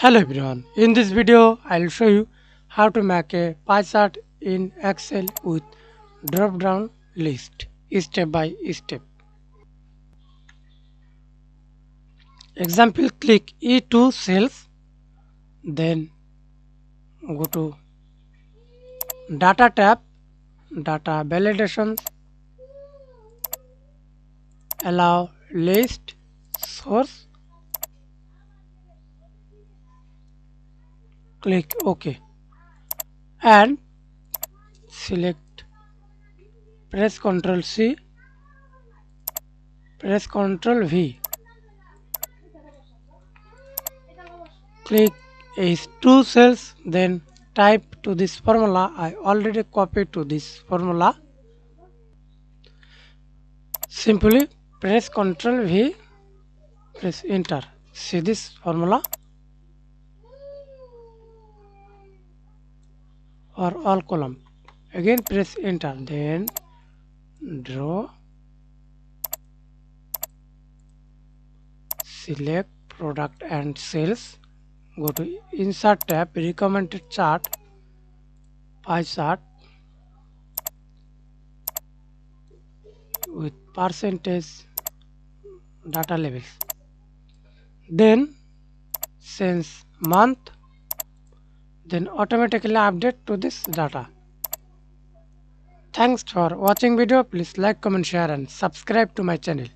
Hello everyone, in this video I'll show you how to make a pie chart in Excel with drop down list step by step. Example, click E2 cells, then go to data tab, data validation, allow list source, click OK and select, press Ctrl C, press Ctrl V, click is two cells, then type to this formula. I already copied to this formula. Simply press Ctrl V, press enter. See this formula or all column. Again press enter, then draw, select product and sales, go to insert tab, recommended chart, pie chart with percentage data levels, then since month, then automatically update to this data. Thanks for watching video. Please like, comment, share and subscribe to my channel.